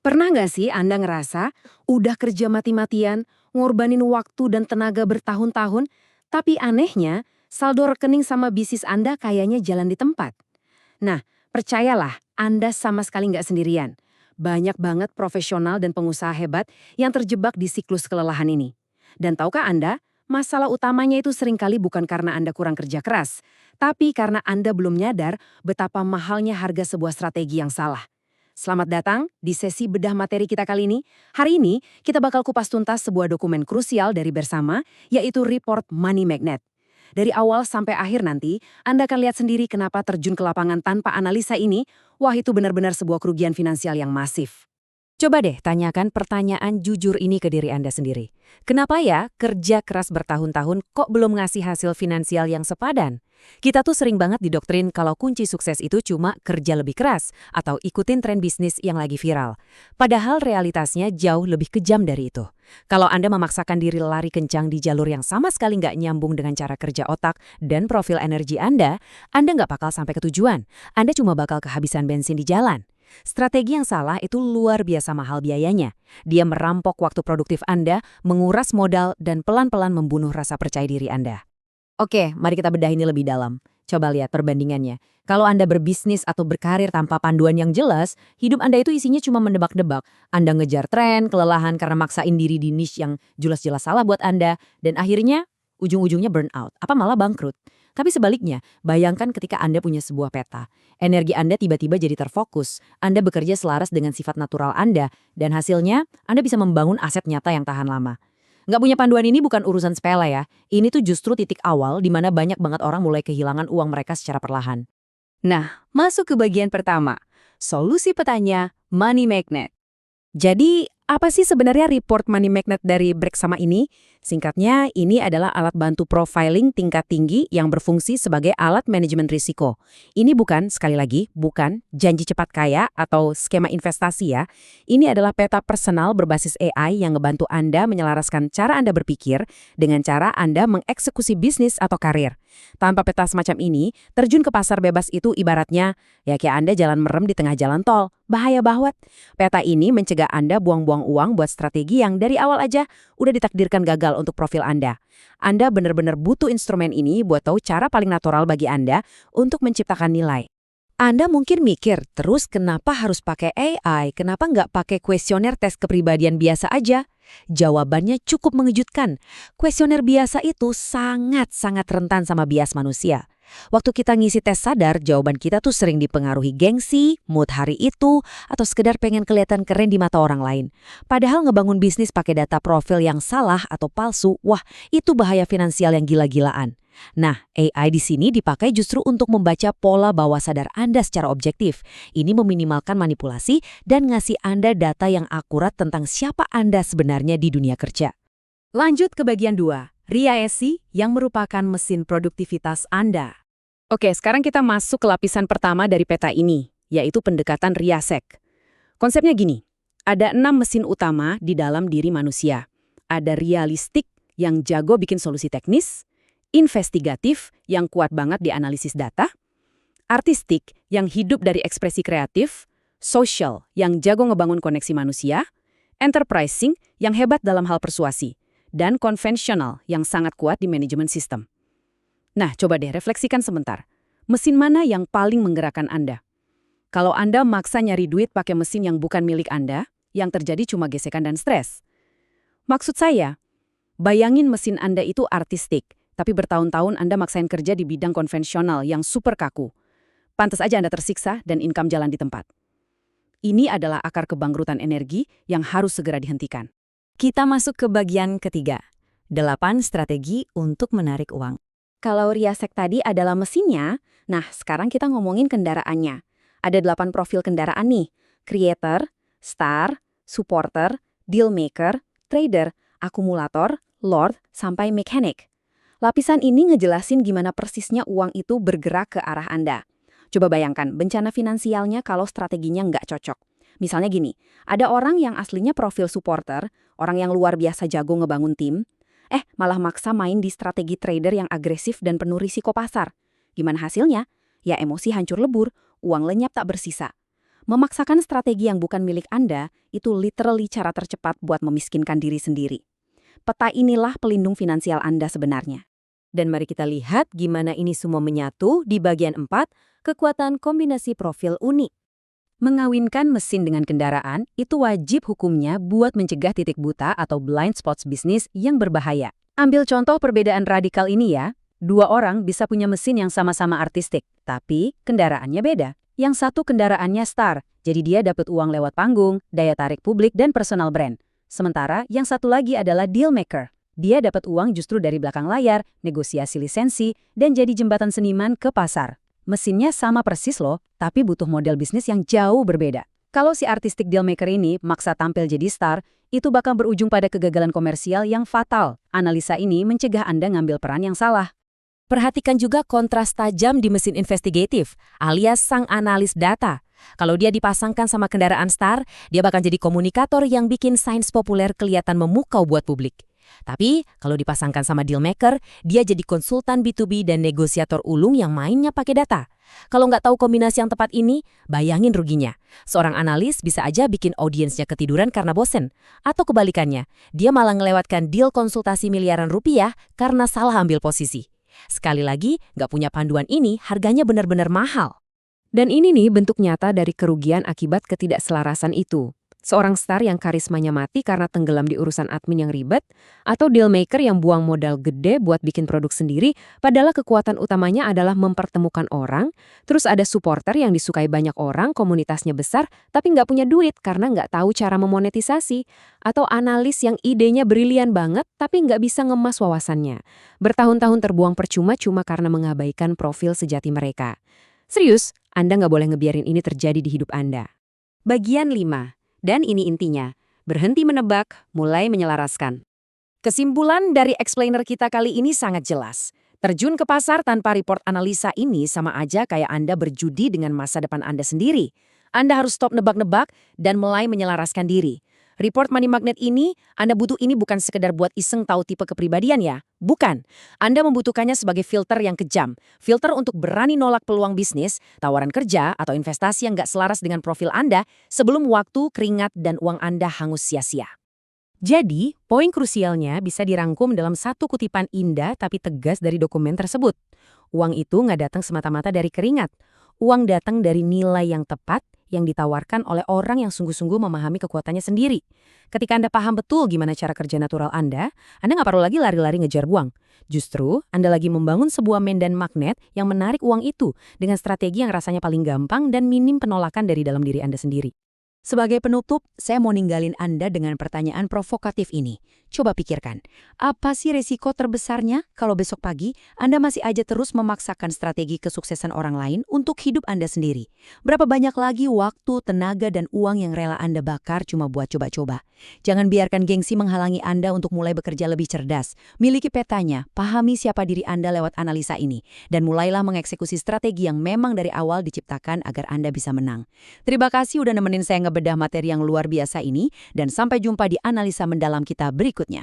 Pernah nggak sih Anda ngerasa udah kerja mati-matian, ngorbanin waktu dan tenaga bertahun-tahun, tapi anehnya saldo rekening sama bisnis Anda kayaknya jalan di tempat? Nah, percayalah, Anda sama sekali nggak sendirian. Banyak banget profesional dan pengusaha hebat yang terjebak di siklus kelelahan ini. Dan tahukah Anda, masalah utamanya itu seringkali bukan karena Anda kurang kerja keras, tapi karena Anda belum nyadar betapa mahalnya harga sebuah strategi yang salah. Selamat datang di sesi bedah materi kita kali ini. Hari ini kita bakal kupas tuntas sebuah dokumen krusial dari Bersama, yaitu Report Money Magnet. Dari awal sampai akhir nanti, Anda akan lihat sendiri kenapa terjun ke lapangan tanpa analisa ini, wah itu benar-benar sebuah kerugian finansial yang masif. Coba deh tanyakan pertanyaan jujur ini ke diri Anda sendiri. Kenapa ya kerja keras bertahun-tahun kok belum ngasih hasil finansial yang sepadan? Kita tuh sering banget didoktrin kalau kunci sukses itu cuma kerja lebih keras atau ikutin tren bisnis yang lagi viral. Padahal realitasnya jauh lebih kejam dari itu. Kalau Anda memaksakan diri lari kencang di jalur yang sama sekali nggak nyambung dengan cara kerja otak dan profil energi Anda nggak bakal sampai ke tujuan. Anda cuma bakal kehabisan bensin di jalan. Strategi yang salah itu luar biasa mahal biayanya. Dia merampok waktu produktif Anda, menguras modal, dan pelan-pelan membunuh rasa percaya diri Anda. Oke, mari kita bedah ini lebih dalam. Coba lihat perbandingannya. Kalau Anda berbisnis atau berkarir tanpa panduan yang jelas, hidup Anda itu isinya cuma mendebak-debak. Anda ngejar tren, kelelahan karena maksain diri di niche yang jelas-jelas salah buat Anda, dan akhirnya ujung-ujungnya burnout, apa malah bangkrut. Tapi sebaliknya, bayangkan ketika Anda punya sebuah peta. Energi Anda tiba-tiba jadi terfokus, Anda bekerja selaras dengan sifat natural Anda, dan hasilnya Anda bisa membangun aset nyata yang tahan lama. Nggak punya panduan ini bukan urusan sepele ya, ini tuh justru titik awal di mana banyak banget orang mulai kehilangan uang mereka secara perlahan. Nah, masuk ke bagian pertama, solusi petanya Money Magnet. Jadi, apa sih sebenarnya report Money Magnet dari Bersama ini? Singkatnya, ini adalah alat bantu profiling tingkat tinggi yang berfungsi sebagai alat manajemen risiko. Ini bukan, sekali lagi, bukan janji cepat kaya atau skema investasi ya. Ini adalah peta personal berbasis AI yang ngebantu Anda menyelaraskan cara Anda berpikir dengan cara Anda mengeksekusi bisnis atau karir. Tanpa peta semacam ini, terjun ke pasar bebas itu ibaratnya, ya kayak Anda jalan merem di tengah jalan tol. Bahaya banget. Peta ini mencegah Anda buang-buang uang buat strategi yang dari awal aja udah ditakdirkan gagal untuk profil Anda. Anda benar-benar butuh instrumen ini buat tahu cara paling natural bagi Anda untuk menciptakan nilai. Anda mungkin mikir, terus kenapa harus pakai AI? Kenapa nggak pakai kuesioner tes kepribadian biasa aja? Jawabannya cukup mengejutkan. Kuesioner biasa itu sangat-sangat rentan sama bias manusia. Waktu kita ngisi tes sadar, jawaban kita tuh sering dipengaruhi gengsi, mood hari itu, atau sekedar pengen kelihatan keren di mata orang lain. Padahal ngebangun bisnis pakai data profil yang salah atau palsu, wah itu bahaya finansial yang gila-gilaan. Nah, AI di sini dipakai justru untuk membaca pola bawah sadar Anda secara objektif. Ini meminimalkan manipulasi dan ngasih Anda data yang akurat tentang siapa Anda sebenarnya di dunia kerja. Lanjut ke bagian 2, RIA-SI yang merupakan mesin produktivitas Anda. Oke, sekarang kita masuk ke lapisan pertama dari peta ini, yaitu pendekatan RIA-SEC. Konsepnya gini, ada 6 mesin utama di dalam diri manusia. Ada realistik yang jago bikin solusi teknis, investigatif yang kuat banget di analisis data, artistik yang hidup dari ekspresi kreatif, social yang jago ngebangun koneksi manusia, enterprising yang hebat dalam hal persuasi, dan konvensional yang sangat kuat di manajemen sistem. Nah, coba deh refleksikan sebentar. Mesin mana yang paling menggerakkan Anda? Kalau Anda maksa nyari duit pakai mesin yang bukan milik Anda, yang terjadi cuma gesekan dan stres. Maksud saya, bayangin mesin Anda itu artistik, tapi bertahun-tahun Anda maksain kerja di bidang konvensional yang super kaku. Pantas aja Anda tersiksa dan income jalan di tempat. Ini adalah akar kebangkrutan energi yang harus segera dihentikan. Kita masuk ke bagian ketiga, 8 strategi untuk menarik uang. Kalau RIA-SEC tadi adalah mesinnya, nah sekarang kita ngomongin kendaraannya. Ada 8 profil kendaraan nih, creator, star, supporter, deal maker, trader, akumulator, lord, sampai mechanic. Lapisan ini ngejelasin gimana persisnya uang itu bergerak ke arah Anda. Coba bayangkan bencana finansialnya kalau strateginya nggak cocok. Misalnya gini, ada orang yang aslinya profil supporter, orang yang luar biasa jago ngebangun tim, malah maksa main di strategi trader yang agresif dan penuh risiko pasar. Gimana hasilnya? Ya emosi hancur lebur, uang lenyap tak bersisa. Memaksakan strategi yang bukan milik Anda itu literally cara tercepat buat memiskinkan diri sendiri. Peta inilah pelindung finansial Anda sebenarnya. Dan mari kita lihat gimana ini semua menyatu di bagian 4, kekuatan kombinasi profil unik. Mengawinkan mesin dengan kendaraan itu wajib hukumnya buat mencegah titik buta atau blind spots bisnis yang berbahaya. Ambil contoh perbedaan radikal ini ya. Dua orang bisa punya mesin yang sama-sama artistik, tapi kendaraannya beda. Yang satu kendaraannya star, jadi dia dapat uang lewat panggung, daya tarik publik, dan personal brand. Sementara yang satu lagi adalah deal maker. Dia dapat uang justru dari belakang layar, negosiasi lisensi, dan jadi jembatan seniman ke pasar. Mesinnya sama persis loh, tapi butuh model bisnis yang jauh berbeda. Kalau si artistik dealmaker ini maksa tampil jadi star, itu bakal berujung pada kegagalan komersial yang fatal. Analisa ini mencegah Anda ngambil peran yang salah. Perhatikan juga kontras tajam di mesin investigatif, alias sang analis data. Kalau dia dipasangkan sama kendaraan star, dia bakal jadi komunikator yang bikin sains populer kelihatan memukau buat publik. Tapi, kalau dipasangkan sama dealmaker, dia jadi konsultan B2B dan negosiator ulung yang mainnya pakai data. Kalau nggak tahu kombinasi yang tepat ini, bayangin ruginya. Seorang analis bisa aja bikin audiensnya ketiduran karena bosen. Atau kebalikannya, dia malah ngelewatkan deal konsultasi miliaran rupiah karena salah ambil posisi. Sekali lagi, nggak punya panduan ini, harganya benar-benar mahal. Dan ini nih bentuk nyata dari kerugian akibat ketidakselarasan itu. Seorang star yang karismanya mati karena tenggelam di urusan admin yang ribet, atau dealmaker yang buang modal gede buat bikin produk sendiri, padahal kekuatan utamanya adalah mempertemukan orang, terus ada supporter yang disukai banyak orang, komunitasnya besar, tapi nggak punya duit karena nggak tahu cara memonetisasi, atau analis yang idenya brilian banget, tapi nggak bisa ngemas wawasannya. Bertahun-tahun terbuang percuma cuma karena mengabaikan profil sejati mereka. Serius, Anda nggak boleh ngebiarin ini terjadi di hidup Anda. Bagian 5. Dan ini intinya, berhenti menebak, mulai menyelaraskan. Kesimpulan dari explainer kita kali ini sangat jelas. Terjun ke pasar tanpa report analisa ini sama aja kayak Anda berjudi dengan masa depan Anda sendiri. Anda harus stop nebak-nebak dan mulai menyelaraskan diri. Report money magnet ini, Anda butuh ini bukan sekedar buat iseng tahu tipe kepribadian ya. Bukan. Anda membutuhkannya sebagai filter yang kejam. Filter untuk berani nolak peluang bisnis, tawaran kerja, atau investasi yang nggak selaras dengan profil Anda sebelum waktu, keringat, dan uang Anda hangus sia-sia. Jadi, poin krusialnya bisa dirangkum dalam satu kutipan indah tapi tegas dari dokumen tersebut. Uang itu nggak datang semata-mata dari keringat. Uang datang dari nilai yang tepat yang ditawarkan oleh orang yang sungguh-sungguh memahami kekuatannya sendiri. Ketika Anda paham betul gimana cara kerja natural Anda nggak perlu lagi lari-lari ngejar uang. Justru, Anda lagi membangun sebuah medan magnet yang menarik uang itu dengan strategi yang rasanya paling gampang dan minim penolakan dari dalam diri Anda sendiri. Sebagai penutup, saya mau ninggalin Anda dengan pertanyaan provokatif ini. Coba pikirkan, apa sih resiko terbesarnya kalau besok pagi Anda masih aja terus memaksakan strategi kesuksesan orang lain untuk hidup Anda sendiri? Berapa banyak lagi waktu, tenaga, dan uang yang rela Anda bakar cuma buat coba-coba? Jangan biarkan gengsi menghalangi Anda untuk mulai bekerja lebih cerdas. Miliki petanya, pahami siapa diri Anda lewat analisa ini, dan mulailah mengeksekusi strategi yang memang dari awal diciptakan agar Anda bisa menang. Terima kasih udah nemenin saya ngebedah materi yang luar biasa ini, dan sampai jumpa di analisa mendalam kita berikutnya.